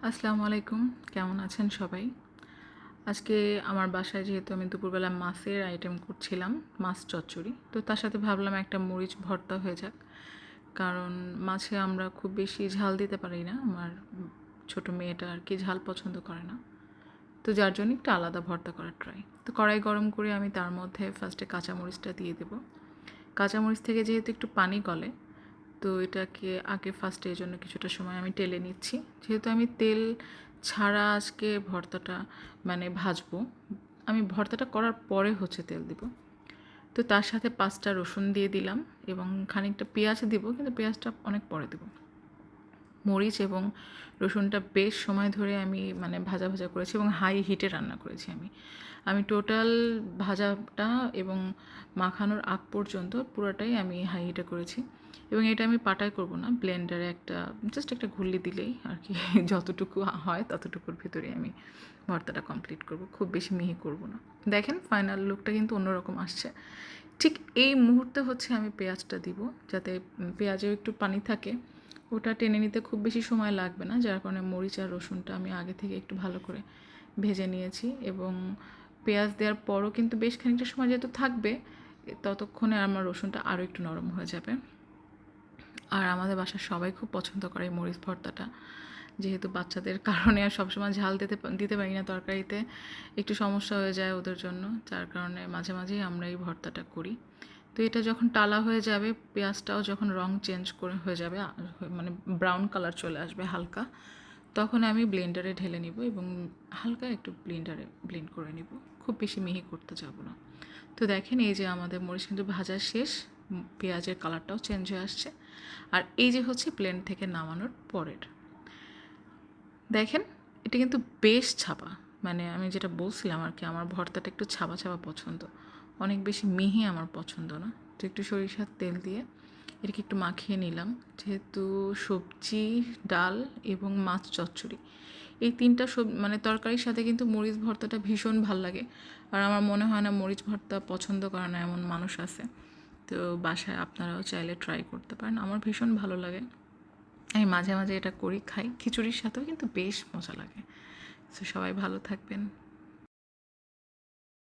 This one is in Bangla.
আসসালামু আলাইকুম, কেমন আছেন সবাই? আজকে আমার বাসায় যেহেতু আমি দুপুরবেলা মাছের আইটেম করছিলাম, মাছ চচ্চড়ি, তো তার সাথে ভাবলাম একটা মরিচ ভর্তা হয়ে যাক। কারণ মাছে আমরা খুব বেশি ঝাল দিতে পারি না, আমার ছোটো মেয়েটা আর কি ঝাল পছন্দ করে না। তো যার জন্য একটু আলাদা ভর্তা করার ট্রাই। তো কড়াই গরম করে আমি তার মধ্যে ফার্স্টে কাঁচামরিচটা দিয়ে দেবো। কাঁচামরিচ থেকে যেহেতু একটু পানি গলে, তো এটাকে আগে ফার্স্টে এই জন্য কিছুটা সময় আমি টেলে নিচ্ছি। যেহেতু আমি তেল ছাড়া আজকে ভর্তাটা ভাজবো, আমি ভর্তাটা করার পরে তেল দিব। তো তার সাথে 5টা রসুন দিয়ে দিলাম এবং খানিকটা পেঁয়াজ দিব, কিন্তু পেঁয়াজটা অনেক পরে দেবো। মরিচ এবং রসুনটা বেশ সময় ধরে আমি ভাজা ভাজা করেছি এবং হাই হিটে রান্না করেছি আমি টোটাল ভাজাটা এবং মাখানোর আগ পর্যন্ত পুরোটাই আমি হাই হিটে করেছি। এবং এটা আমি পাটায় করব না, ব্লেন্ডারে জাস্ট একটা ঘুরলি দিলেই আর কি যতটুকু হয় ততটুকুর ভিতরে আমি ভর্তাটা কমপ্লিট করব, খুব বেশি মিহি করব না। দেখেন ফাইনাল লুকটা কিন্তু অন্যরকম আসছে। ঠিক এই মুহূর্তে আমি পেঁয়াজটা দিব, যাতে পেঁয়াজেও একটু পানি থাকে, ওটা টেনে নিতে খুব বেশি সময় লাগবে না, যার কারণে মরিচ আর রসুনটা আমি আগে থেকে একটু ভালো করে ভেজে নিয়েছি। এবং পেঁয়াজ দেওয়ার পরও কিন্তু বেশ খানিকটা সময় যেহেতু থাকবে, ততক্ষণে আমার রসুনটা আরও একটু নরম হয়ে যাবে। আর আমাদের বাসার সবাই খুব পছন্দ করে এই মরিচ ভর্তাটা, যেহেতু বাচ্চাদের কারণে আর সবসময় ঝাল দিতে পারি না তরকারিতে, একটু সমস্যা হয়ে যায় ওদের জন্য, যার কারণে মাঝে মাঝেই আমরা এই ভর্তাটা করি। তো এটা যখন টালা হয়ে যাবে, পেঁয়াজটাও যখন রং চেঞ্জ হয়ে যাবে, ব্রাউন কালার চলে আসবে হালকা, তখন আমি ব্লেন্ডারে ঢেলে নিব এবং হালকা একটু ব্লেন্ডারে ব্লেন্ড করে নিব, খুব বেশি মিহি করতে যাব না। তো দেখেন এই যে আমাদের মরিচ কিন্তু ভাজা শেষ, পেঁয়াজের কালারটাও চেঞ্জ হয়ে আসছে। আর এই যে ব্লেন্ড থেকে নামানোর পরের দেখেন, এটা কিন্তু বেশ ছাপা, আমি যেটা বলছিলাম আর কি, আমার ভর্তাটা একটু ছাপা ছাপা পছন্দ, অনেক বেশি মিহি আমার পছন্দ না। তো একটু সরিষার তেল দিয়ে এটাকে একটু মাখিয়ে নিলাম, যেহেতু সবজি, ডাল এবং মাছ চচ্চড়ি, এই তিনটা তরকারির সাথে কিন্তু মরিচ ভর্তাটা ভীষণ ভাল লাগে। আর আমার মনে হয় না মরিচ ভর্তা পছন্দ করে না এমন মানুষ আছে। তো বাসায় আপনারাও চাইলে ট্রাই করতে পারেন, আমার ভীষণ ভালো লাগে। আমি মাঝে মাঝে এটা করি, খাই, খিচুড়ির সাথেও কিন্তু বেশ মজা লাগে। সো সবাই ভালো থাকবেন।